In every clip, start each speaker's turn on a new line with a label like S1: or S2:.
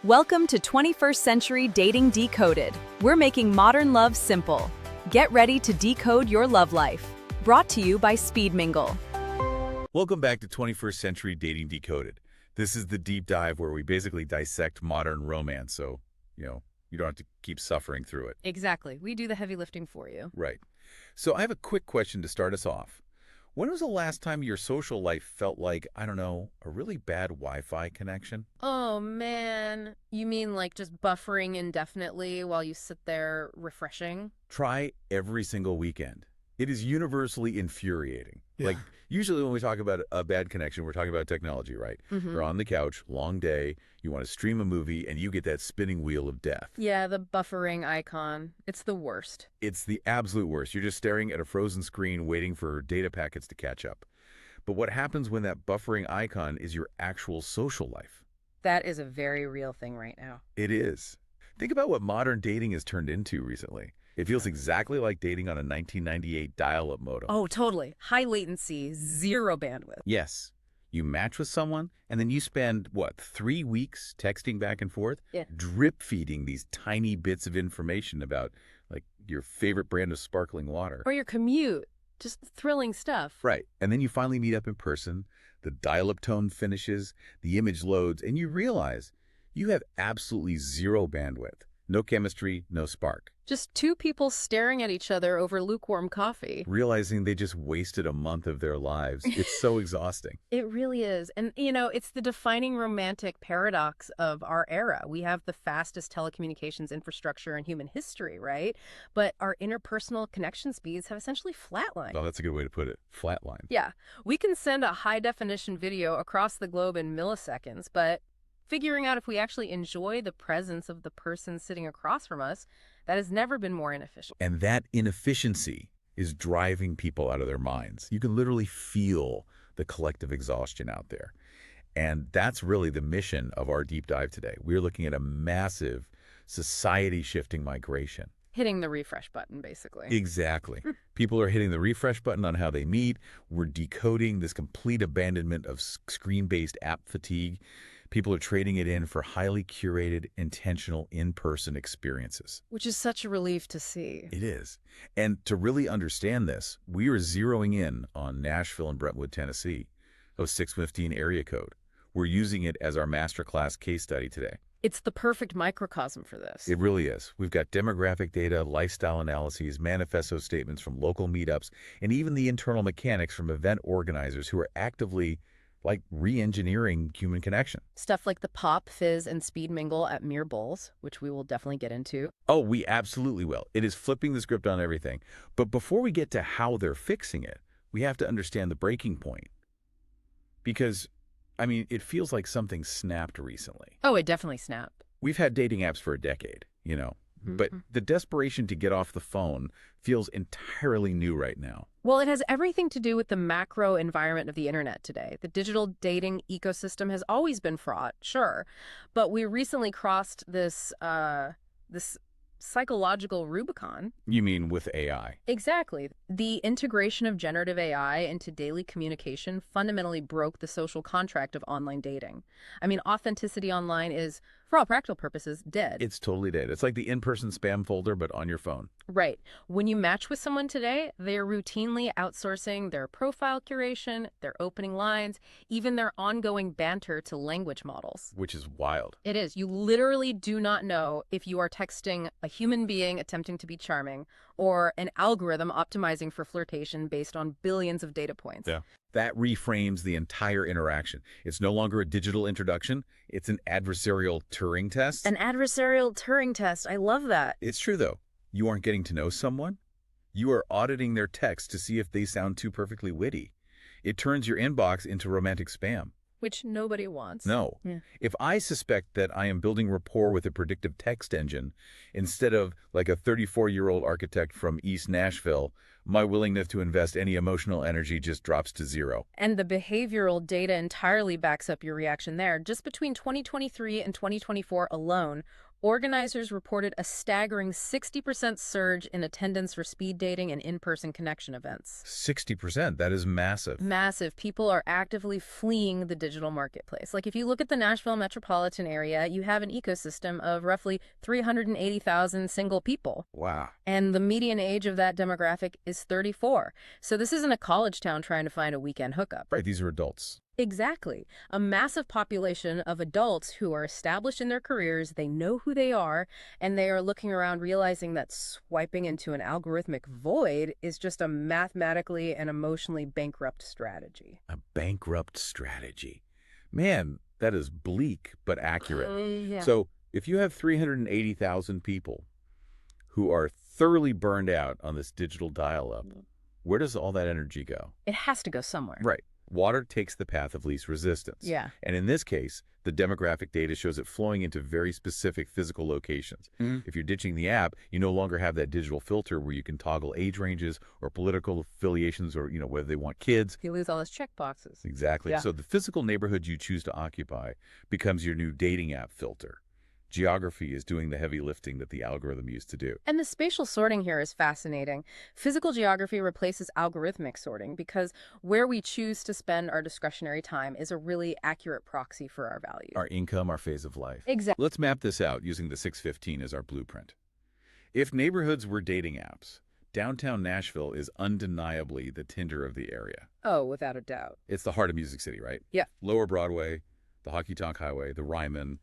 S1: Welcome to 21st Century Dating Decoded. We're making modern love simple. Get ready to decode your love life. Brought to you by Speed Mingle.
S2: Welcome back to 21st Century Dating Decoded. This is the deep dive where we basically dissect modern romance, so, you don't have to keep suffering through it.
S3: Exactly. We do the heavy lifting for you.
S2: Right. So I have a quick question to start us off. When was the last time your social life felt like, I don't know, a really bad Wi-Fi connection?
S3: Oh, man. You mean like just buffering indefinitely while you sit there refreshing?
S2: Try every single weekend. It is universally infuriating.
S4: Yeah.
S2: Like, usually when we talk about a bad connection, we're talking about technology, right? You're on the couch, long day, you want to stream a movie, and you get that spinning wheel of death.
S3: Yeah, the buffering icon. It's the worst.
S2: It's the absolute worst. You're just staring at a frozen screen waiting for data packets to catch up. But what happens when that buffering icon is your actual social life?
S3: That is a very real thing right now.
S2: It is. Think about what modern dating has turned into recently. It feels exactly like dating on a 1998 dial-up modem.
S3: Oh, totally. High latency, zero bandwidth.
S2: Yes. You match with someone, and then you spend, 3 weeks texting back and forth?
S3: Yeah.
S2: Drip-feeding these tiny bits of information about, like, your favorite brand of sparkling water.
S3: Or your commute. Just thrilling stuff.
S2: Right. And then you finally meet up in person, the dial-up tone finishes, the image loads, and you realize you have absolutely zero bandwidth. No chemistry, no spark.
S3: Just two people staring at each other over lukewarm coffee.
S2: Realizing they just wasted a month of their lives. It's so exhausting.
S3: It really is. And, it's the defining romantic paradox of our era. We have the fastest telecommunications infrastructure in human history, right? But our interpersonal connection speeds have essentially flatlined.
S2: Oh, that's a good way to put it. Flatline.
S3: Yeah. We can send a high-definition video across the globe in milliseconds, but figuring out if we actually enjoy the presence of the person sitting across from us, that has never been more inefficient.
S2: And that inefficiency is driving people out of their minds. You can literally feel the collective exhaustion out there. And that's really the mission of our deep dive today. We're looking at a massive society-shifting migration.
S3: Hitting the refresh button, basically.
S2: Exactly. People are hitting the refresh button on how they meet. We're decoding this complete abandonment of screen-based app fatigue. People are trading it in for highly curated, intentional, in-person experiences.
S3: Which is such a relief to see.
S2: It is. And to really understand this, we are zeroing in on Nashville and Brentwood, Tennessee, a 615 area code. We're using it as our masterclass case study today.
S3: It's the perfect microcosm for this.
S2: It really is. We've got demographic data, lifestyle analyses, manifesto statements from local meetups, and even the internal mechanics from event organizers who are actively re-engineering human connection.
S3: Stuff like the pop, fizz, and speed mingle at Mere Bowls, which we will definitely get into.
S2: Oh, we absolutely will. It is flipping the script on everything. But before we get to how they're fixing it, we have to understand the breaking point. Because, it feels like something snapped recently.
S3: Oh, it definitely snapped.
S2: We've had dating apps for a decade, But the desperation to get off the phone feels entirely new right now.
S3: Well, it has everything to do with the macro environment of the internet today. The digital dating ecosystem has always been fraught, sure, but we recently crossed this psychological Rubicon.
S2: You mean with AI?
S3: Exactly. The integration of generative AI into daily communication fundamentally broke the social contract of online dating. Authenticity online is, for all practical purposes, dead.
S2: It's totally dead. It's like the in-person spam folder, but on your phone.
S3: Right. When you match with someone today, they are routinely outsourcing their profile curation, their opening lines, even their ongoing banter to language models.
S2: Which is wild.
S3: It is. You literally do not know if you are texting a human being attempting to be charming or an algorithm optimizing for flirtation based on billions of data points.
S2: Yeah. That reframes the entire interaction. It's no longer a digital introduction. It's an adversarial Turing test.
S3: An adversarial Turing test. I love that.
S2: It's true, though. You aren't getting to know someone. You are auditing their text to see if they sound too perfectly witty. It turns your inbox into romantic spam.
S3: Which nobody wants.
S2: No.
S3: Yeah.
S2: If I suspect that I am building rapport with a predictive text engine instead of like a 34-year-old architect from East Nashville, My willingness to invest any emotional energy just drops to zero.
S3: And the behavioral data entirely backs up your reaction there. Just between 2023 and 2024 alone, organizers reported a staggering 60% surge in attendance for speed dating and in-person connection events.
S2: 60%, that is massive.
S3: Massive. People are actively fleeing the digital marketplace. Like if you look at the Nashville metropolitan area, you have an ecosystem of roughly 380,000 single people.
S2: Wow.
S3: And the median age of that demographic is 34. So this isn't a college town trying to find a weekend hookup.
S2: Right, these are adults.
S3: Exactly. A massive population of adults who are established in their careers, they know who they are, and they are looking around realizing that swiping into an algorithmic void is just a mathematically and emotionally bankrupt strategy.
S2: A bankrupt strategy. Man, that is bleak but accurate.
S3: Yeah.
S2: So if you have 380,000 people who are thoroughly burned out on this digital dial-up, where does all that energy go?
S3: It has to go somewhere.
S2: Right. Water takes the path of least resistance.
S3: Yeah.
S2: And in this case, the demographic data shows it flowing into very specific physical locations. If you're ditching the app, you no longer have that digital filter where you can toggle age ranges or political affiliations or, whether they want kids.
S3: You lose all those check boxes.
S2: Exactly.
S3: Yeah.
S2: So the physical neighborhood you choose to occupy becomes your new dating app filter. Geography is doing the heavy lifting that the algorithm used to do.
S3: And the spatial sorting here is fascinating. Physical geography replaces algorithmic sorting because where we choose to spend our discretionary time is a really accurate proxy for our values.
S2: Our income, our phase of life.
S3: Exactly.
S2: Let's map this out using the 615 as our blueprint. If neighborhoods were dating apps, downtown Nashville is undeniably the Tinder of the area.
S3: Oh, without a doubt.
S2: It's the heart of Music City, right?
S3: Yeah.
S2: Lower Broadway, the Hockey Tonk Highway, the Ryman.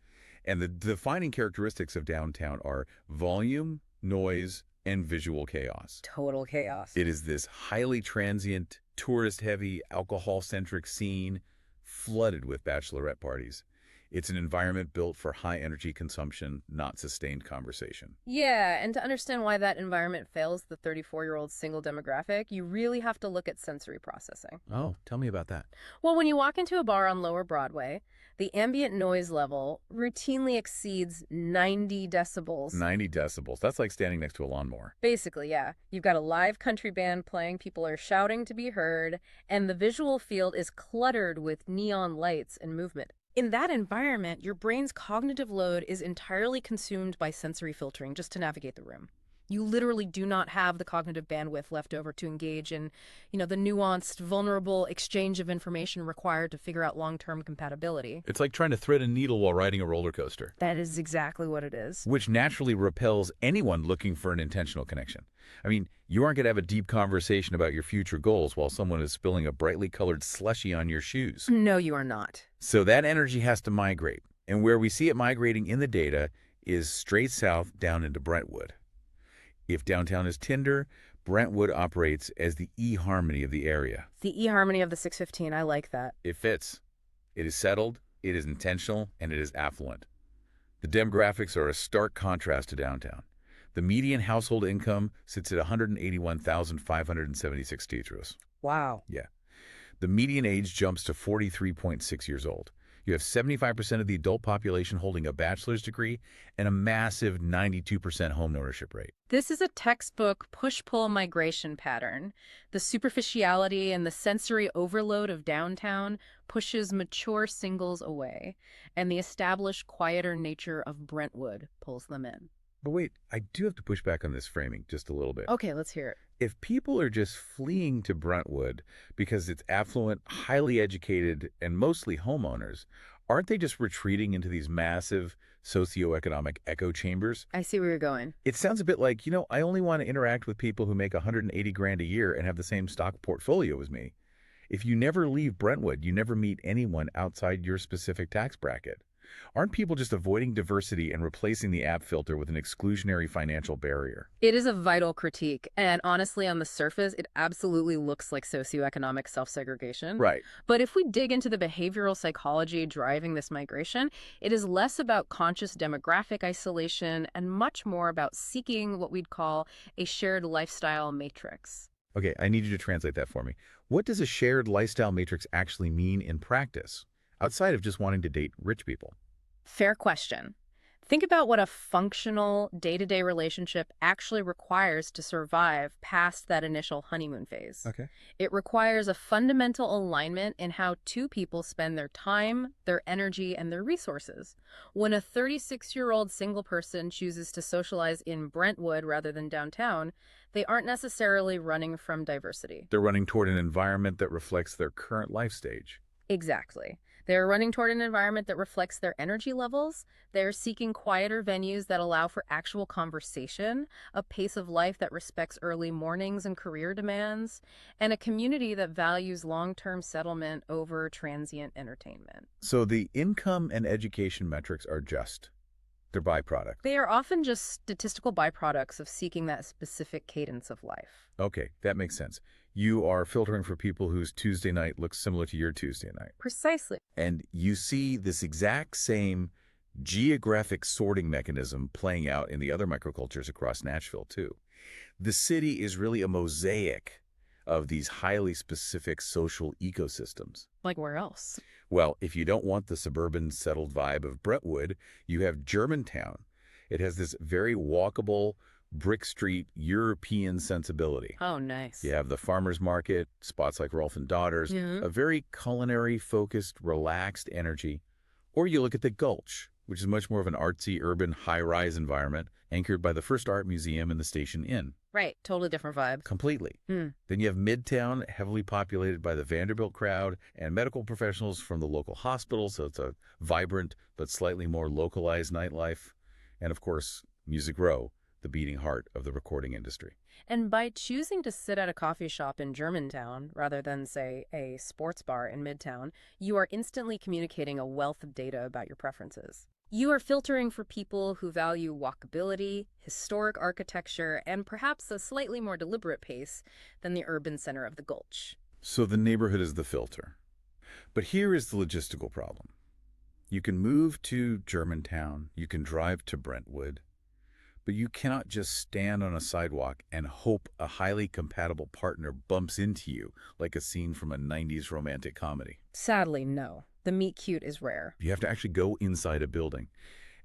S2: And the defining characteristics of downtown are volume, noise, and visual chaos.
S3: Total chaos.
S2: It is this highly transient, tourist-heavy, alcohol-centric scene flooded with bachelorette parties. It's an environment built for high energy consumption, not sustained conversation.
S3: Yeah, and to understand why that environment fails the 34-year-old single demographic, you really have to look at sensory processing.
S2: Oh, tell me about that.
S3: Well, when you walk into a bar on Lower Broadway, the ambient noise level routinely exceeds 90 decibels.
S2: 90 decibels. That's like standing next to a lawnmower.
S3: Basically, yeah. You've got a live country band playing, people are shouting to be heard, and the visual field is cluttered with neon lights and movement. In that environment, your brain's cognitive load is entirely consumed by sensory filtering just to navigate the room. You literally do not have the cognitive bandwidth left over to engage in, the nuanced, vulnerable exchange of information required to figure out long-term compatibility.
S2: It's like trying to thread a needle while riding a roller coaster.
S3: That is exactly what it is.
S2: Which naturally repels anyone looking for an intentional connection. I mean, you aren't going to have a deep conversation about your future goals while someone is spilling a brightly colored slushie on your shoes.
S3: No, you are not.
S2: So that energy has to migrate. And where we see it migrating in the data is straight south down into Brentwood. If downtown is Tinder, Brentwood operates as the eHarmony of the area.
S3: The eHarmony of the 615, I like that.
S2: It fits. It is settled, it is intentional, and it is affluent. The demographics are a stark contrast to downtown. The median household income sits at $181,576 tetros.
S3: Wow.
S2: Yeah. The median age jumps to 43.6 years old. You have 75% of the adult population holding a bachelor's degree and a massive 92% home ownership rate.
S3: This is a textbook push-pull migration pattern. The superficiality and the sensory overload of downtown pushes mature singles away, and the established, quieter nature of Brentwood pulls them in.
S2: But wait, I do have to push back on this framing just a little bit.
S3: Okay, let's hear it.
S2: If people are just fleeing to Brentwood because it's affluent, highly educated, and mostly homeowners, aren't they just retreating into these massive socioeconomic echo chambers?
S3: I see where you're going.
S2: It sounds a bit like, I only want to interact with people who make 180 grand a year and have the same stock portfolio as me. If you never leave Brentwood, you never meet anyone outside your specific tax bracket. Aren't people just avoiding diversity and replacing the app filter with an exclusionary financial barrier?
S3: It is a vital critique, and honestly, on the surface, it absolutely looks like socioeconomic self-segregation.
S2: Right.
S3: But if we dig into the behavioral psychology driving this migration, it is less about conscious demographic isolation and much more about seeking what we'd call a shared lifestyle matrix.
S2: Okay, I need you to translate that for me. What does a shared lifestyle matrix actually mean in practice, outside of just wanting to date rich people?
S3: Fair question. Think about what a functional day-to-day relationship actually requires to survive past that initial honeymoon phase.
S2: Okay.
S3: It requires a fundamental alignment in how two people spend their time, their energy, and their resources. When a 36-year-old single person chooses to socialize in Brentwood rather than downtown, they aren't necessarily running from diversity.
S2: They're running toward an environment that reflects their current life stage.
S3: Exactly. They're running toward an environment that reflects their energy levels. They're seeking quieter venues that allow for actual conversation, a pace of life that respects early mornings and career demands, and a community that values long-term settlement over transient entertainment.
S2: So the income and education metrics are just their byproduct.
S3: They are often just statistical byproducts of seeking that specific cadence of life.
S2: Okay, that makes sense. You are filtering for people whose Tuesday night looks similar to your Tuesday night.
S3: Precisely.
S2: And you see this exact same geographic sorting mechanism playing out in the other microcultures across Nashville, too. The city is really a mosaic of these highly specific social ecosystems.
S3: Like where else?
S2: Well, if you don't want the suburban settled vibe of Brentwood, you have Germantown. It has this very walkable, brick street European sensibility.
S3: Oh, nice.
S2: You have the farmer's market, spots like Rolf and Daughters, a very culinary-focused, relaxed energy. Or you look at the Gulch, which is much more of an artsy, urban, high-rise environment, anchored by the first art museum and the Station Inn.
S3: Right, totally different vibe.
S2: Completely. Then you have Midtown, heavily populated by the Vanderbilt crowd and medical professionals from the local hospital, so it's a vibrant but slightly more localized nightlife. And of course, Music Row, the beating heart of the recording industry.
S3: And by choosing to sit at a coffee shop in Germantown rather than, say, a sports bar in Midtown, you are instantly communicating a wealth of data about your preferences. You are filtering for people who value walkability, historic architecture, and perhaps a slightly more deliberate pace than the urban center of the Gulch.
S2: So the neighborhood is the filter. But here is the logistical problem. You can move to Germantown, you can drive to Brentwood, but you cannot just stand on a sidewalk and hope a highly compatible partner bumps into you like a scene from a 90s romantic comedy.
S3: Sadly, no. The meet cute is rare.
S2: You have to actually go inside a building.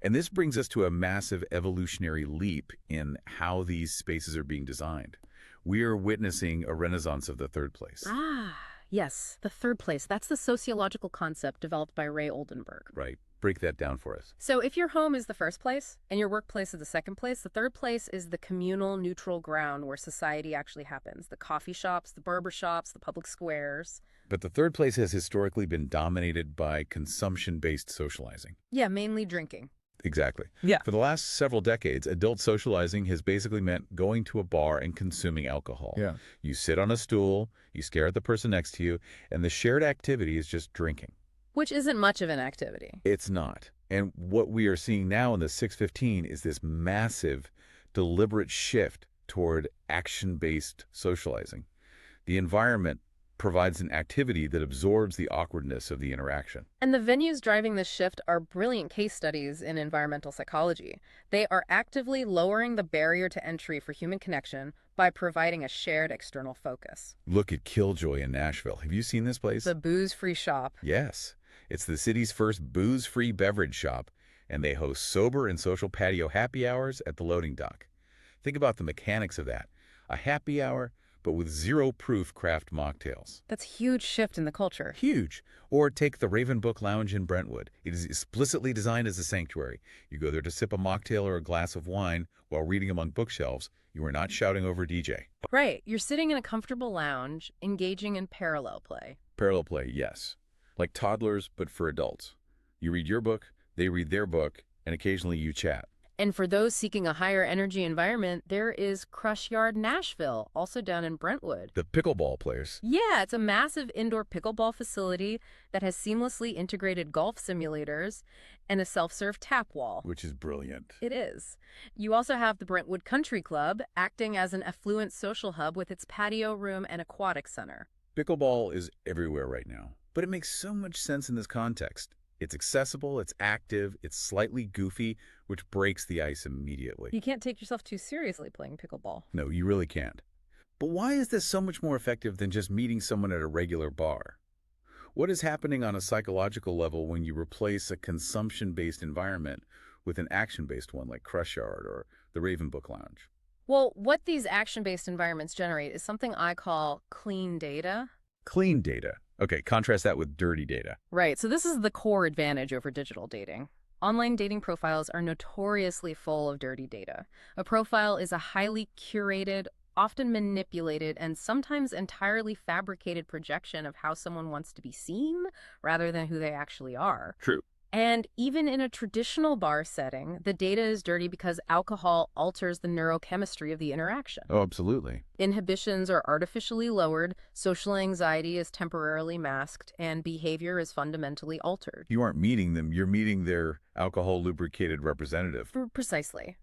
S2: And this brings us to a massive evolutionary leap in how these spaces are being designed. We are witnessing a renaissance of the third place.
S3: Ah, yes, the third place. That's the sociological concept developed by Ray Oldenburg.
S2: Right. Break that down for us.
S3: So if your home is the first place and your workplace is the second place, the third place is the communal neutral ground where society actually happens. The coffee shops, the barber shops, the public squares.
S2: But the third place has historically been dominated by consumption-based socializing.
S3: Yeah, mainly drinking.
S2: Exactly.
S3: Yeah.
S2: For the last several decades, adult socializing has basically meant going to a bar and consuming alcohol.
S4: Yeah.
S2: You sit on a stool, you stare at the person next to you, and the shared activity is just drinking.
S3: Which isn't much of an activity.
S2: It's not. And what we are seeing now in the 615 is this massive, deliberate shift toward action-based socializing. The environment provides an activity that absorbs the awkwardness of the interaction.
S3: And the venues driving this shift are brilliant case studies in environmental psychology. They are actively lowering the barrier to entry for human connection by providing a shared external focus.
S2: Look at Killjoy in Nashville. Have you seen this place?
S3: The booze-free shop.
S2: Yes. It's the city's first booze-free beverage shop, and they host sober and social patio happy hours at the loading dock. Think about the mechanics of that. A happy hour, but with zero-proof craft mocktails.
S3: That's a huge shift in the culture.
S2: Huge. Or take the Raven Book Lounge in Brentwood. It is explicitly designed as a sanctuary. You go there to sip a mocktail or a glass of wine while reading among bookshelves. You are not shouting over DJ.
S3: Right. You're sitting in a comfortable lounge, engaging in parallel play.
S2: Parallel play, yes. Like toddlers, but for adults. You read your book, they read their book, and occasionally you chat.
S3: And for those seeking a higher energy environment, there is Crush Yard Nashville, also down in Brentwood.
S2: The pickleball players.
S3: Yeah, it's a massive indoor pickleball facility that has seamlessly integrated golf simulators and a self-serve tap wall.
S2: Which is brilliant.
S3: It is. You also have the Brentwood Country Club, acting as an affluent social hub with its patio room and aquatic center.
S2: Pickleball is everywhere right now, but it makes so much sense in this context. It's accessible, it's active, it's slightly goofy, which breaks the ice immediately.
S3: You can't take yourself too seriously playing pickleball.
S2: No, you really can't. But why is this so much more effective than just meeting someone at a regular bar? What is happening on a psychological level when you replace a consumption-based environment with an action-based one like Crush Yard or the Raven Book Lounge.
S3: Well, what these action-based environments generate is something I call clean data.
S2: Clean data. Okay, contrast that with dirty data.
S3: Right, so this is the core advantage over digital dating. Online dating profiles are notoriously full of dirty data. A profile is a highly curated, often manipulated, and sometimes entirely fabricated projection of how someone wants to be seen rather than who they actually are.
S2: True.
S3: And even in a traditional bar setting, the data is dirty because alcohol alters the neurochemistry of the interaction.
S2: Oh, absolutely.
S3: Inhibitions are artificially lowered, social anxiety is temporarily masked, and behavior is fundamentally altered.
S2: You aren't meeting them, you're meeting their alcohol-lubricated representative.
S3: Precisely.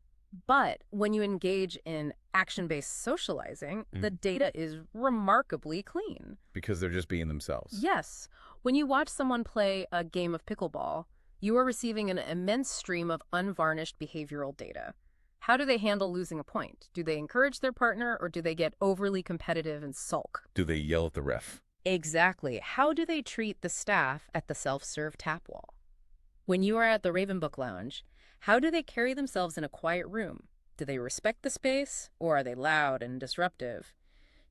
S3: But when you engage in action-based socializing, the data is remarkably clean.
S2: Because they're just being themselves.
S3: Yes. When you watch someone play a game of pickleball, you are receiving an immense stream of unvarnished behavioral data. How do they handle losing a point? Do they encourage their partner, or do they get overly competitive and sulk?
S2: Do they yell at the ref?
S3: Exactly. How do they treat the staff at the self-serve tap wall? When you are at the Raven Book Lounge, how do they carry themselves in a quiet room? Do they respect the space, or are they loud and disruptive?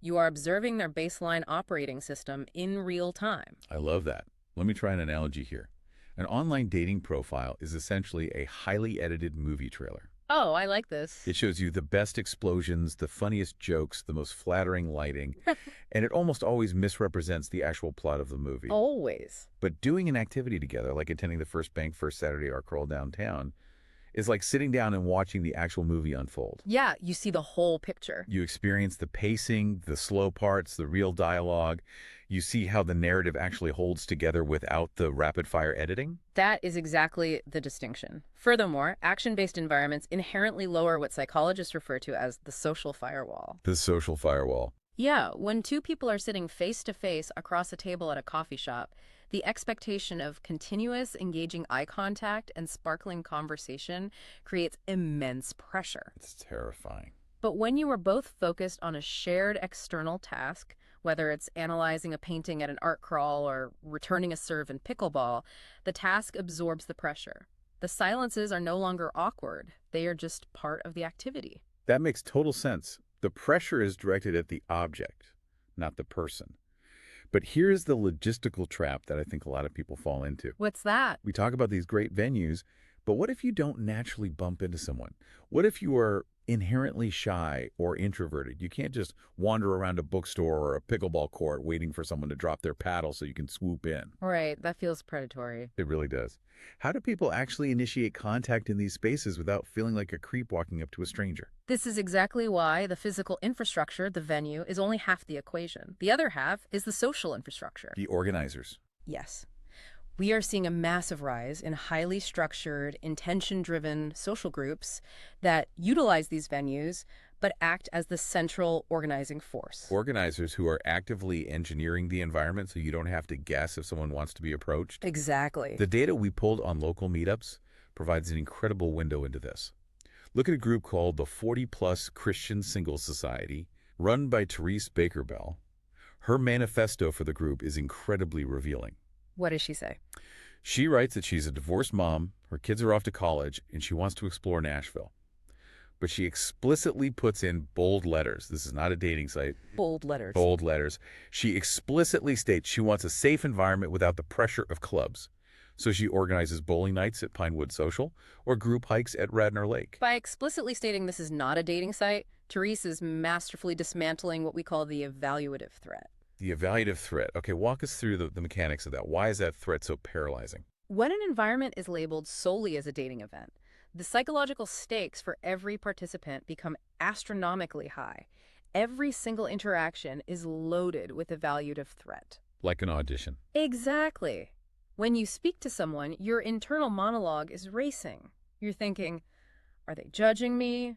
S3: You are observing their baseline operating system in real time.
S2: I love that. Let me try an analogy here. An online dating profile is essentially a highly edited movie trailer.
S3: Oh, I like this.
S2: It shows you the best explosions, the funniest jokes, the most flattering lighting, and it almost always misrepresents the actual plot of the movie.
S3: Always.
S2: But doing an activity together, like attending the First Bank First Saturday Art Crawl downtown, is like sitting down and watching the actual movie unfold.
S3: Yeah, you see the whole picture.
S2: You experience the pacing, the slow parts, the real dialogue. You see how the narrative actually holds together without the rapid-fire editing.
S3: That is exactly the distinction. Furthermore, action-based environments inherently lower what psychologists refer to as the social firewall.
S2: The social firewall.
S3: Yeah, when two people are sitting face-to-face across a table at a coffee shop, the expectation of continuous, engaging eye contact and sparkling conversation creates immense pressure.
S2: It's terrifying.
S3: But when you are both focused on a shared external task, whether it's analyzing a painting at an art crawl or returning a serve in pickleball, the task absorbs the pressure. The silences are no longer awkward. They are just part of the activity.
S2: That makes total sense. The pressure is directed at the object, not the person. But here's the logistical trap that I think a lot of people fall into.
S3: What's that?
S2: We talk about these great venues, but what if you don't naturally bump into someone? What if you are inherently shy or introverted? You can't just wander around a bookstore or a pickleball court waiting for someone to drop their paddle so you can swoop in.
S3: Right, that feels predatory.
S2: It really does. How do people actually initiate contact in these spaces without feeling like a creep walking up to a stranger?
S3: This is exactly why the physical infrastructure, the venue, is only half the equation. The other half is the social infrastructure.
S2: The organizers.
S3: Yes. We are seeing a massive rise in highly structured, intention-driven social groups that utilize these venues but act as the central organizing force.
S2: Organizers who are actively engineering the environment so you don't have to guess if someone wants to be approached.
S3: Exactly.
S2: The data we pulled on local meetups provides an incredible window into this. Look at a group called the 40+ Christian Singles Society, run by Therese Baker Bell. Her manifesto for the group is incredibly revealing.
S3: What does she say?
S2: She writes that she's a divorced mom, her kids are off to college, and she wants to explore Nashville. But she explicitly puts in bold letters. This is not a dating site.
S3: Bold letters.
S2: Bold letters. She explicitly states she wants a safe environment without the pressure of clubs. So she organizes bowling nights at Pinewood Social or group hikes at Radnor Lake.
S3: By explicitly stating this is not a dating site, Therese is masterfully dismantling what we call the evaluative threat.
S2: The evaluative threat. Okay, walk us through the mechanics of that. Why is that threat so paralyzing?
S3: When an environment is labeled solely as a dating event, the psychological stakes for every participant become astronomically high. Every single interaction is loaded with evaluative threat.
S2: Like an audition.
S3: Exactly. When you speak to someone, your internal monologue is racing. You're thinking, are they judging me?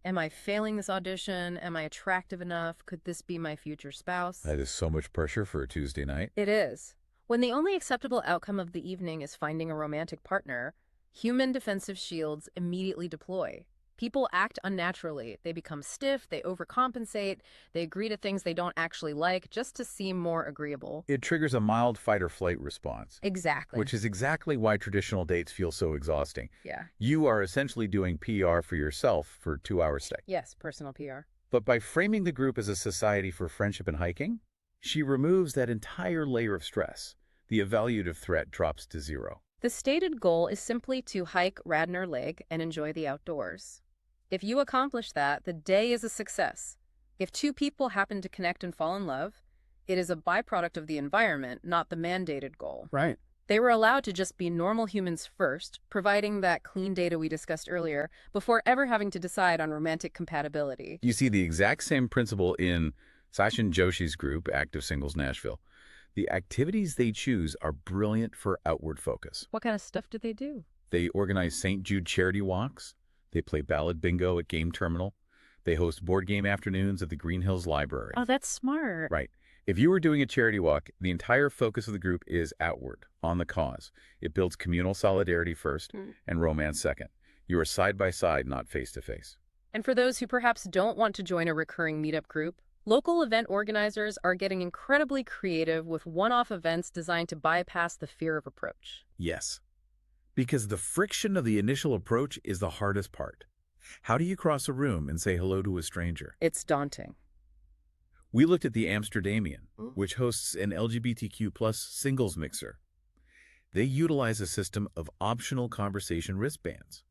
S3: Am I failing this audition? Am I attractive enough? Could this be my future spouse?
S2: That is so much pressure for a Tuesday night.
S3: It is. When the only acceptable outcome of the evening is finding a romantic partner, human defensive shields immediately deploy. People act unnaturally. They become stiff, they overcompensate, they agree to things they don't actually like just to seem more agreeable.
S2: It triggers a mild fight-or-flight response,
S3: Exactly.
S2: which is exactly why traditional dates feel so exhausting.
S3: Yeah.
S2: You are essentially doing PR for yourself for 2 hours stay.
S3: Yes, personal PR.
S2: But by framing the group as a society for friendship and hiking, she removes that entire layer of stress. The evaluative threat drops to zero.
S3: The stated goal is simply to hike Radnor Lake and enjoy the outdoors. If you accomplish that, the day is a success. If two people happen to connect and fall in love, it is a byproduct of the environment, not the mandated goal.
S4: Right.
S3: They were allowed to just be normal humans first, providing that clean data we discussed earlier, before ever having to decide on romantic compatibility.
S2: You see the exact same principle in Sachin Joshi's group, Active Singles Nashville. The activities they choose are brilliant for outward focus.
S3: What kind of stuff do they do?
S2: They organize St. Jude charity walks. They play ballad bingo at Game Terminal. They host board game afternoons at the Green Hills Library.
S3: Oh, that's smart.
S2: Right. If you were doing a charity walk, the entire focus of the group is outward, on the cause. It builds communal solidarity first and romance second. You are side by side, not face to face.
S3: And for those who perhaps don't want to join a recurring meetup group, local event organizers are getting incredibly creative with one-off events designed to bypass the fear of approach.
S2: Yes. Because the friction of the initial approach is the hardest part. How do you cross a room and say hello to a stranger?
S3: It's daunting.
S2: We looked at the Amsterdamian, which hosts an LGBTQ plus singles mixer. They utilize a system of optional conversation wristbands.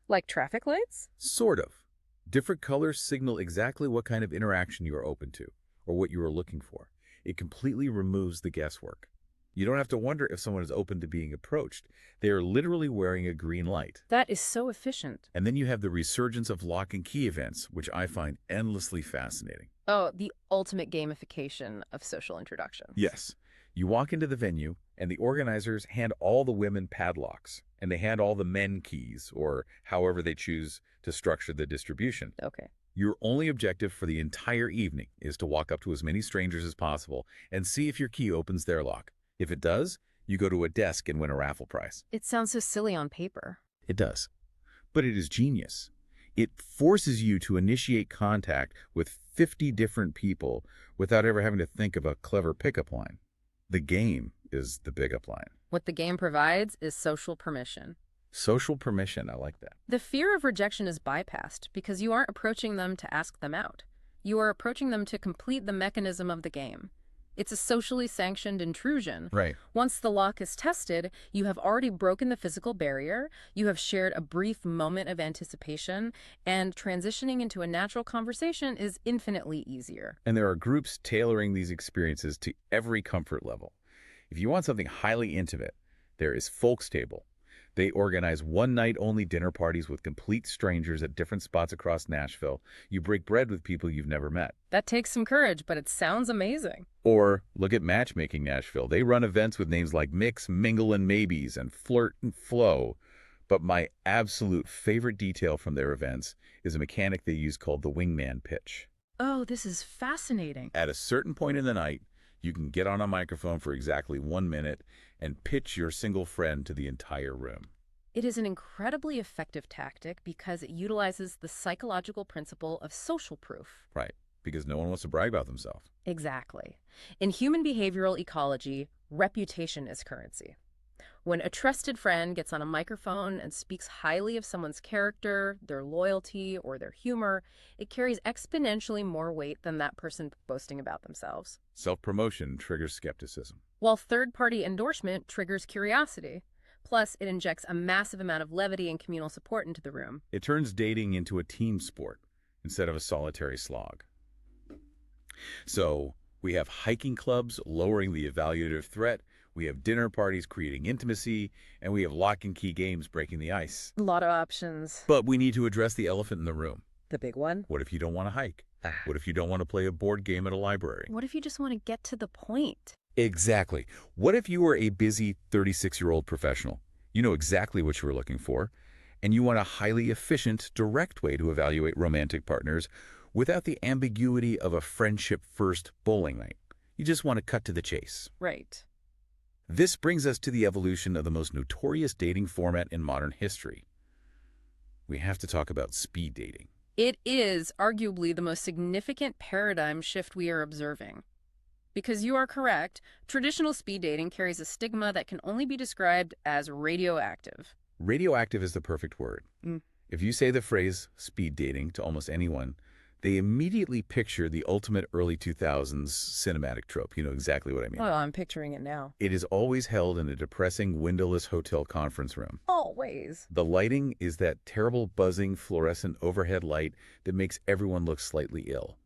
S3: Like traffic lights?
S2: Sort of. Different colors signal exactly what kind of interaction you are open to, or what you are looking for. It completely removes the guesswork. You don't have to wonder if someone is open to being approached. They are literally wearing a green light.
S3: That is so efficient.
S2: And then you have the resurgence of lock and key events, which I find endlessly fascinating.
S3: Oh, the ultimate gamification of social introductions.
S2: Yes. You walk into the venue, and the organizers hand all the women padlocks, and they hand all the men keys, or however they choose to structure the distribution.
S3: Okay.
S2: Your only objective for the entire evening is to walk up to as many strangers as possible and see if your key opens their lock. If it does, you go to a desk and win a raffle prize.
S3: It sounds so silly on paper.
S2: It does. But it is genius. It forces you to initiate contact with 50 different people without ever having to think of a clever pickup line. The game is the pickup line.
S3: What the game provides is social permission.
S2: Social permission, I like that.
S3: The fear of rejection is bypassed because you aren't approaching them to ask them out. You are approaching them to complete the mechanism of the game. It's a socially sanctioned intrusion.
S2: Right.
S3: Once the lock is tested, you have already broken the physical barrier, you have shared a brief moment of anticipation, and transitioning into a natural conversation is infinitely easier.
S2: And there are groups tailoring these experiences to every comfort level. If you want something highly intimate, there is Folks Table. They organize one-night-only dinner parties with complete strangers at different spots across Nashville. You break bread with people you've never met.
S3: That takes some courage, but it sounds amazing.
S2: Or look at Matchmaking Nashville. They run events with names like Mix, Mingle, and Maybes, and Flirt and Flow. But my absolute favorite detail from their events is a mechanic they use called the wingman pitch.
S3: Oh, this is fascinating.
S2: At a certain point in the night, you can get on a microphone for exactly 1 minute and pitch your single friend to the entire room.
S3: It is an incredibly effective tactic because it utilizes the psychological principle of social proof.
S2: Right, because no one wants to brag about themselves.
S3: Exactly. In human behavioral ecology, reputation is currency. When a trusted friend gets on a microphone and speaks highly of someone's character, their loyalty, or their humor, it carries exponentially more weight than that person boasting about themselves.
S2: Self-promotion triggers skepticism.
S3: While third-party endorsement triggers curiosity. Plus, it injects a massive amount of levity and communal support into the room.
S2: It turns dating into a team sport instead of a solitary slog. So, we have hiking clubs lowering the evaluative threat, we have dinner parties creating intimacy, and we have lock and key games breaking the ice.
S3: A lot of options.
S2: But we need to address the elephant in the room.
S3: The big one?
S2: What if you don't want to hike? What if you don't want to play a board game at a library?
S3: What if you just want to get to the point?
S2: Exactly. What if you were a busy 36-year-old professional? You know exactly what you were looking for, and you want a highly efficient, direct way to evaluate romantic partners without the ambiguity of a friendship-first bowling night. You just want to cut to the chase.
S3: Right.
S2: This brings us to the evolution of the most notorious dating format in modern history. we have to talk about speed dating.
S3: It is arguably the most significant paradigm shift we are observing. Because you are correct, traditional speed dating carries a stigma that can only be described as radioactive.
S2: Radioactive is the perfect word. If you say the phrase speed dating to almost anyone, they immediately picture the ultimate early 2000s cinematic trope. You know exactly what I mean.
S3: Oh, I'm picturing it now.
S2: It is always held in a depressing, windowless hotel conference room.
S3: Always.
S2: The lighting is that terrible, buzzing, fluorescent overhead light that makes everyone look slightly ill.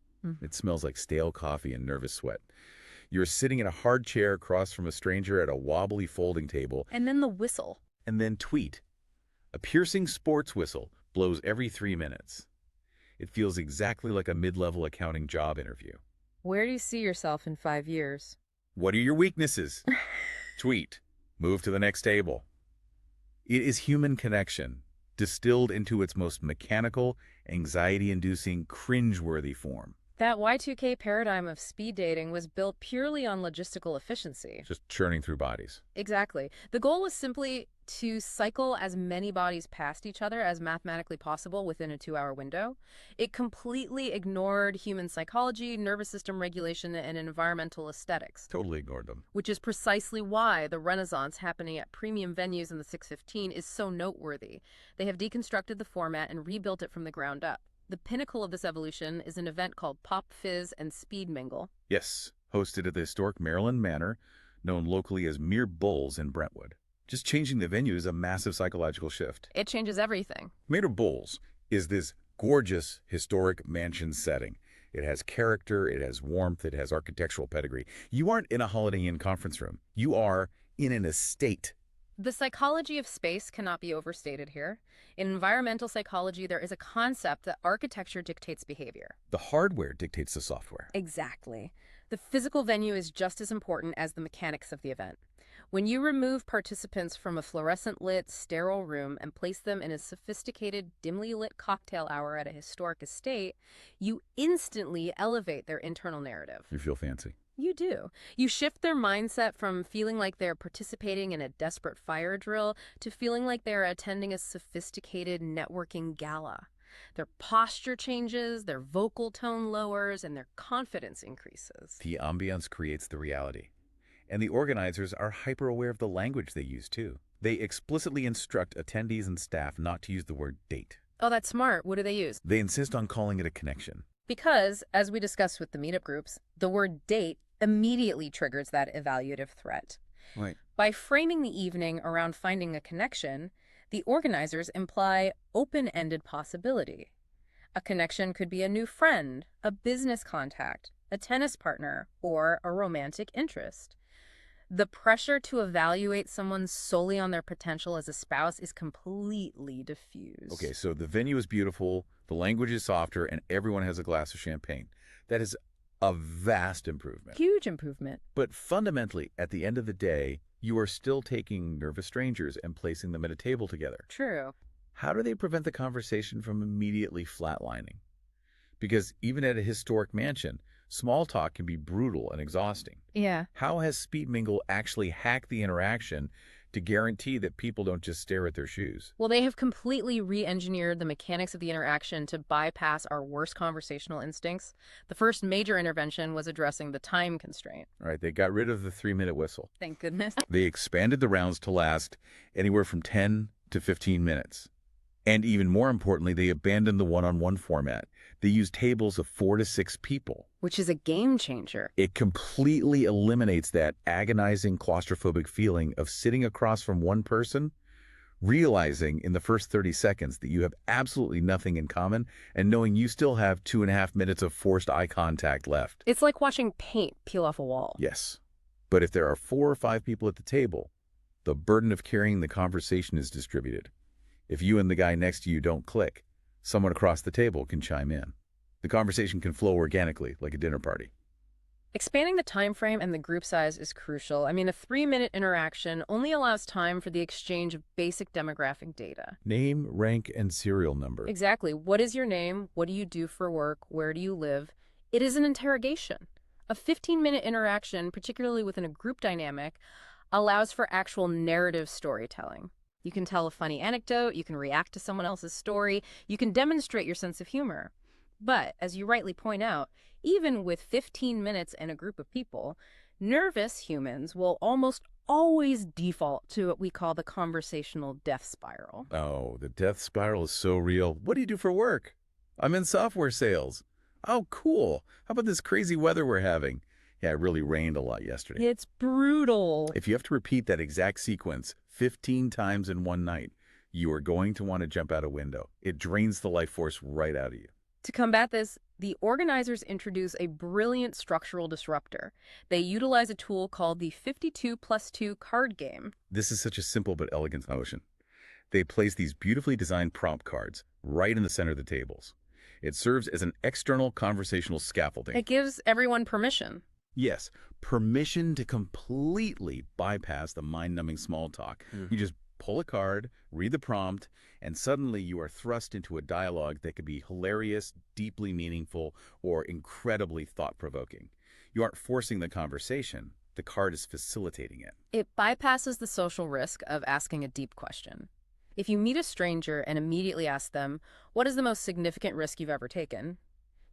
S2: It smells like stale coffee and nervous sweat. You're sitting in a hard chair across from a stranger at a wobbly folding table.
S3: And then the whistle.
S2: And then tweet. A piercing sports whistle blows every 3 minutes. It feels exactly like a mid-level accounting job interview.
S3: Where do you see yourself in 5 years?
S2: What are your weaknesses? Tweet. Move to the next table. It is human connection, distilled into its most mechanical, anxiety-inducing, cringe-worthy form.
S3: That Y2K paradigm of speed dating was built purely on logistical efficiency.
S2: Just churning through bodies.
S3: Exactly. The goal was simply to cycle as many bodies past each other as mathematically possible within a 2-hour window. It completely ignored human psychology, nervous system regulation, and environmental aesthetics.
S2: Totally ignored them.
S3: Which is precisely why the renaissance happening at premium venues in the 615 is so noteworthy. They have deconstructed the format and rebuilt it from the ground up. The pinnacle of this evolution is an event called Pop Fizz and Speed Mingle.
S2: Yes, hosted at the historic Maryland Manor, known locally as Mere Bulls in Brentwood. Just changing the venue is a massive psychological shift.
S3: It changes everything.
S2: Mere Bulls is this gorgeous historic mansion setting. It has character, it has warmth, it has architectural pedigree. You aren't in a Holiday Inn conference room. You are in an estate.
S3: The psychology of space cannot be overstated here. In environmental psychology, there is a concept that architecture dictates behavior.
S2: The hardware dictates the software.
S3: Exactly. The physical venue is just as important as the mechanics of the event. When you remove participants from a fluorescent-lit, sterile room and place them in a sophisticated, dimly lit cocktail hour at a historic estate, you instantly elevate their internal narrative.
S2: You feel fancy.
S3: You do. You shift their mindset from feeling like they're participating in a desperate fire drill to feeling like they're attending a sophisticated networking gala. Their posture changes, their vocal tone lowers, and their confidence increases.
S2: The ambience creates the reality. And the organizers are hyper-aware of the language they use, too. They explicitly instruct attendees and staff not to use the word date.
S3: Oh, that's smart. What do they use?
S2: They insist on calling it a connection.
S3: Because, as we discussed with the meetup groups, the word date immediately triggers that evaluative threat.
S2: Right.
S3: By framing the evening around finding a connection, the organizers imply open-ended possibility. A connection could be a new friend, a business contact, a tennis partner, or a romantic interest. The pressure to evaluate someone solely on their potential as a spouse is completely diffused.
S2: Okay, so the venue is beautiful, the language is softer, and everyone has a glass of champagne. That is a vast improvement.
S3: Huge improvement.
S2: But fundamentally, at the end of the day, you are still taking nervous strangers and placing them at a table together.
S3: True.
S2: How do they prevent the conversation from immediately flatlining? Because even at a historic mansion, small talk can be brutal and exhausting.
S3: Yeah.
S2: How has Speed Mingle actually hacked the interaction to guarantee that people don't just stare at their shoes?
S3: Well, they have completely re-engineered the mechanics of the interaction to bypass our worst conversational instincts. The first major intervention was addressing the time constraint.
S2: All right, they got rid of the 3-minute whistle.
S3: Thank goodness.
S2: They expanded the rounds to last anywhere from 10 to 15 minutes. And even more importantly, they abandoned the one-on-one format. They used tables of 4 to 6 people.
S3: Which is a game changer.
S2: It completely eliminates that agonizing claustrophobic feeling of sitting across from one person, realizing in the first 30 seconds that you have absolutely nothing in common, and knowing you still have 2.5 minutes of forced eye contact left.
S3: It's like watching paint peel off a wall.
S2: Yes. But if there are 4 or 5 people at the table, the burden of carrying the conversation is distributed. If you and the guy next to you don't click, someone across the table can chime in. The conversation can flow organically, like a dinner party.
S3: Expanding the time frame and the group size is crucial. I mean, a 3-minute interaction only allows time for the exchange of basic demographic data.
S2: Name, rank, and serial number.
S3: Exactly. What is your name? What do you do for work? Where do you live? It is an interrogation. A 15-minute interaction, particularly within a group dynamic, allows for actual narrative storytelling. You can tell a funny anecdote, you can react to someone else's story, you can demonstrate your sense of humor. But, as you rightly point out, even with 15 minutes and a group of people, nervous humans will almost always default to what we call the conversational death spiral.
S2: Oh, the death spiral is so real. What do you do for work? I'm in software sales. Oh, cool. How about this crazy weather we're having? Yeah, it really rained a lot yesterday.
S3: It's brutal.
S2: If you have to repeat that exact sequence 15 times in one night, you are going to want to jump out a window. It drains the life force right out of you.
S3: To combat this, the organizers introduce a brilliant structural disruptor. They utilize a tool called the 52+2 card game.
S2: This is such a simple but elegant motion. They place these beautifully designed prompt cards right in the center of the tables. It serves as an external conversational scaffolding.
S3: It gives everyone permission.
S2: Yes, permission to completely bypass the mind-numbing small talk. You just pull a card, read the prompt, and suddenly you are thrust into a dialogue that could be hilarious, deeply meaningful, or incredibly thought-provoking. You aren't forcing the conversation. The card is facilitating it.
S3: It bypasses the social risk of asking a deep question. If you meet a stranger and immediately ask them, "What is the most significant risk you've ever taken?"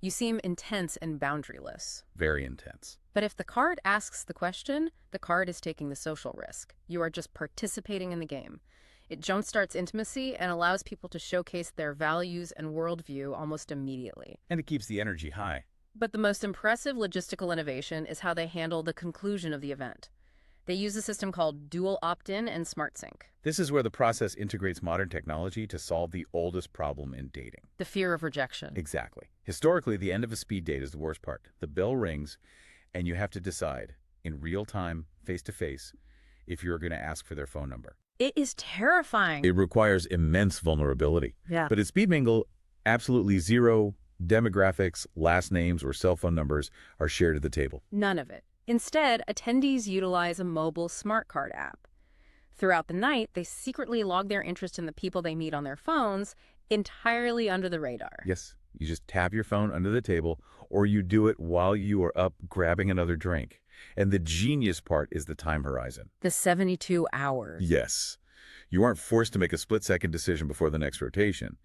S3: you seem intense and boundaryless.
S2: Very intense.
S3: But if the card asks the question, the card is taking the social risk. You are just participating in the game. It jumpstarts intimacy and allows people to showcase their values and worldview almost immediately.
S2: And it keeps the energy high.
S3: But the most impressive logistical innovation is how they handle the conclusion of the event. They use a system called dual opt-in and SmartSync.
S2: This is where the process integrates modern technology to solve the oldest problem in dating.
S3: The fear of rejection.
S2: Exactly. Historically, the end of a speed date is the worst part. The bell rings, and you have to decide in real time, face-to-face, if you're going to ask for their phone number.
S3: It is terrifying.
S2: It requires immense vulnerability.
S3: Yeah.
S2: But at Speed Mingle, absolutely zero demographics, last names, or cell phone numbers are shared at the table.
S3: None of it. Instead, attendees utilize a mobile smart card app. Throughout the night, they secretly log their interest in the people they meet on their phones, entirely under the radar.
S2: Yes, you just tap your phone under the table, or you do it while you are up grabbing another drink. And the genius part is the time horizon.
S3: The 72 hours.
S2: Yes. You aren't forced to make a split-second decision before the next rotation.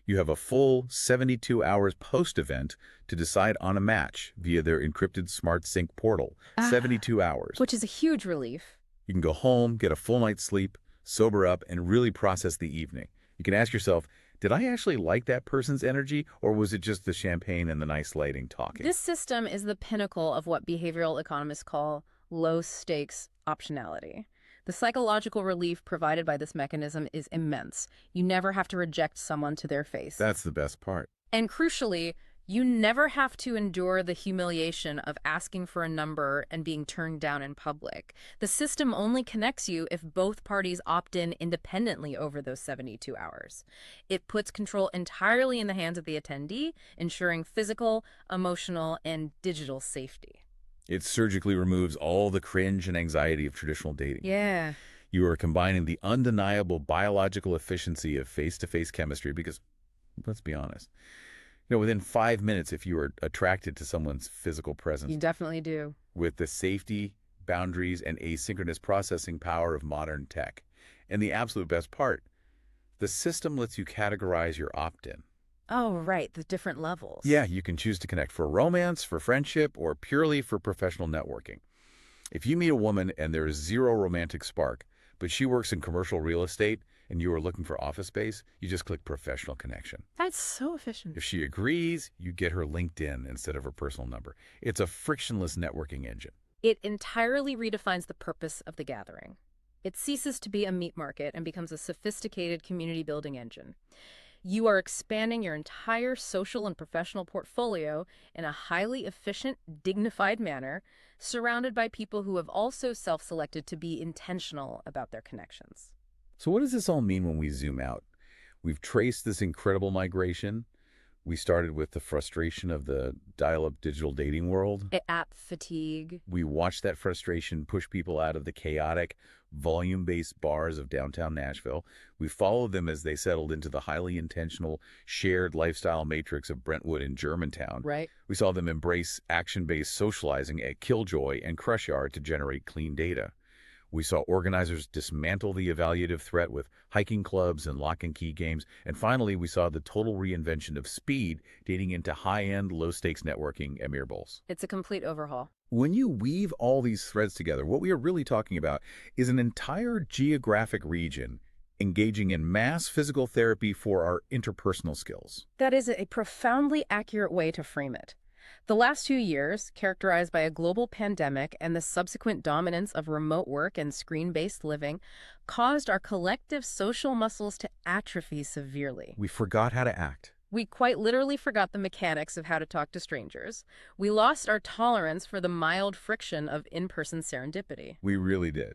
S2: You have a full 72 hours post-event to decide on a match via their encrypted SmartSync portal. 72 hours.
S3: Which is a huge relief.
S2: You can go home, get a full night's sleep, sober up, and really process the evening. You can ask yourself, did I actually like that person's energy, or was it just the champagne and the nice lighting talking?
S3: This system is the pinnacle of what behavioral economists call low-stakes optionality. The psychological relief provided by this mechanism is immense. You never have to reject someone to their face.
S2: That's the best part.
S3: And crucially, you never have to endure the humiliation of asking for a number and being turned down in public. The system only connects you if both parties opt in independently over those 72 hours. It puts control entirely in the hands of the attendee, ensuring physical, emotional, and digital safety.
S2: It surgically removes all the cringe and anxiety of traditional dating.
S3: Yeah.
S2: You are combining the undeniable biological efficiency of face-to-face chemistry because, let's be honest, within 5 minutes, if you are attracted to someone's physical presence,
S3: You definitely do.
S2: with the safety, boundaries, and asynchronous processing power of modern tech. And the absolute best part, the system lets you categorize your opt-in.
S3: Oh, right. The different levels.
S2: Yeah, you can choose to connect for romance, for friendship, or purely for professional networking. If you meet a woman and there is zero romantic spark, but she works in commercial real estate and you are looking for office space, you just click professional connection.
S3: That's so efficient.
S2: If she agrees, you get her LinkedIn instead of her personal number. It's a frictionless networking engine.
S3: It entirely redefines the purpose of the gathering. It ceases to be a meat market and becomes a sophisticated community-building engine. You are expanding your entire social and professional portfolio in a highly efficient, dignified manner, surrounded by people who have also self-selected to be intentional about their connections.
S2: So what does this all mean when we zoom out? We've traced this incredible migration. We started with the frustration of the dial-up digital dating world.
S3: App fatigue.
S2: We watched that frustration push people out of the chaotic, volume-based bars of downtown Nashville. We followed them as they settled into the highly intentional, shared lifestyle matrix of Brentwood and Germantown.
S3: Right.
S2: We saw them embrace action-based socializing at Killjoy and Crush Yard to generate clean data. We saw organizers dismantle the evaluative threat with hiking clubs and lock and key games. And finally, we saw the total reinvention of speed dating into high-end, low-stakes networking at Mere Bowls.
S3: It's a complete overhaul.
S2: When you weave all these threads together, what we are really talking about is an entire geographic region engaging in mass physical therapy for our interpersonal skills.
S3: That is a profoundly accurate way to frame it. The last 2 years, characterized by a global pandemic and the subsequent dominance of remote work and screen-based living, caused our collective social muscles to atrophy severely.
S2: We forgot how to act.
S3: We quite literally forgot the mechanics of how to talk to strangers. We lost our tolerance for the mild friction of in-person serendipity.
S2: We really did.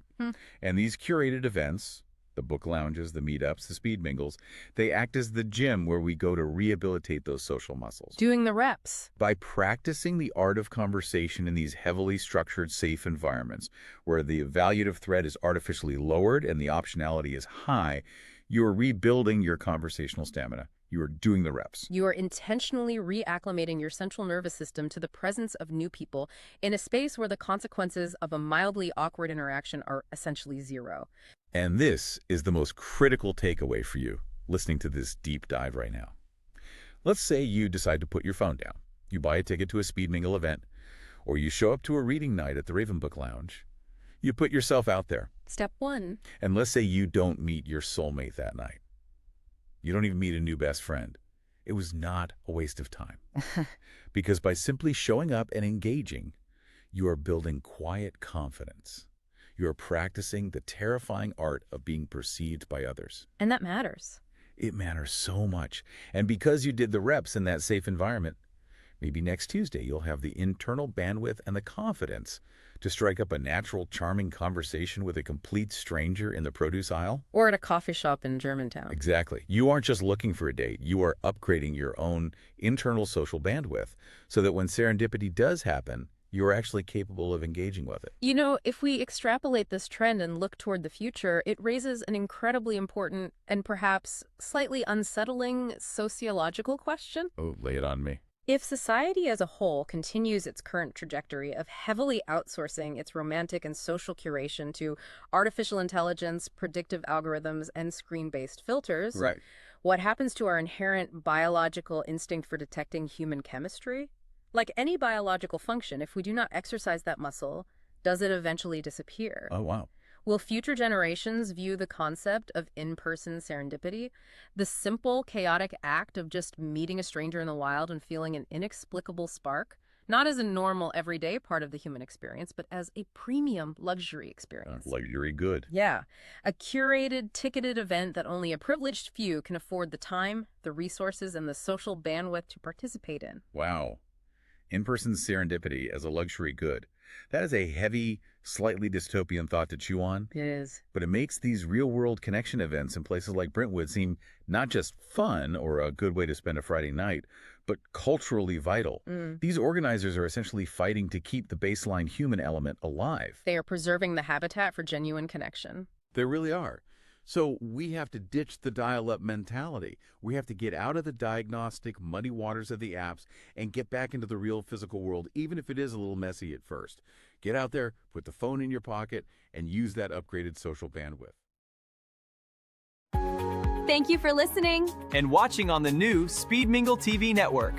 S2: And these curated events, the book lounges, the meetups, the speed mingles, they act as the gym where we go to rehabilitate those social muscles.
S3: Doing the reps.
S2: By practicing the art of conversation in these heavily structured, safe environments, where the evaluative threat is artificially lowered and the optionality is high, you are rebuilding your conversational stamina. You are doing the reps.
S3: You are intentionally reacclimating your central nervous system to the presence of new people in a space where the consequences of a mildly awkward interaction are essentially zero.
S2: And this is the most critical takeaway for you listening to this deep dive right now. Let's say you decide to put your phone down. You buy a ticket to a Speed Mingle event, or you show up to a reading night at the Raven Book Lounge. You put yourself out there.
S3: Step 1.
S2: And let's say you don't meet your soulmate that night. You don't even meet a new best friend. It was not a waste of time. Because by simply showing up and engaging, you are building quiet confidence. You are practicing the terrifying art of being perceived by others.
S3: And that matters.
S2: It matters so much. And because you did the reps in that safe environment, maybe next Tuesday you'll have the internal bandwidth and the confidence to strike up a natural, charming conversation with a complete stranger in the produce aisle?
S3: Or at a coffee shop in Germantown.
S2: Exactly. You aren't just looking for a date. You are upgrading your own internal social bandwidth so that when serendipity does happen, you are actually capable of engaging with it.
S3: You know, if we extrapolate this trend and look toward the future, it raises an incredibly important and perhaps slightly unsettling sociological question.
S2: Oh, lay it on me.
S3: If society as a whole continues its current trajectory of heavily outsourcing its romantic and social curation to artificial intelligence, predictive algorithms, and screen-based filters,
S2: Right.
S3: what happens to our inherent biological instinct for detecting human chemistry? Like any biological function, if we do not exercise that muscle, does it eventually disappear?
S2: Oh, wow.
S3: Will future generations view the concept of in-person serendipity, the simple, chaotic act of just meeting a stranger in the wild and feeling an inexplicable spark, not as a normal, everyday part of the human experience, but as a premium luxury experience?
S2: Luxury good.
S3: Yeah, a curated, ticketed event that only a privileged few can afford the time, the resources, and the social bandwidth to participate in.
S2: Wow. In-person serendipity as a luxury good. That is a heavy, slightly dystopian thought to chew on.
S3: It is.
S2: But it makes these real-world connection events in places like Brentwood seem not just fun or a good way to spend a Friday night, but culturally vital. These organizers are essentially fighting to keep the baseline human element alive.
S3: They are preserving the habitat for genuine connection.
S2: They really are. So we have to ditch the dial-up mentality. We have to get out of the diagnostic, muddy waters of the apps and get back into the real physical world, even if it is a little messy at first. Get out there, put the phone in your pocket, and use that upgraded social bandwidth.
S1: Thank you for listening
S4: and watching on the new Speed Mingle TV network.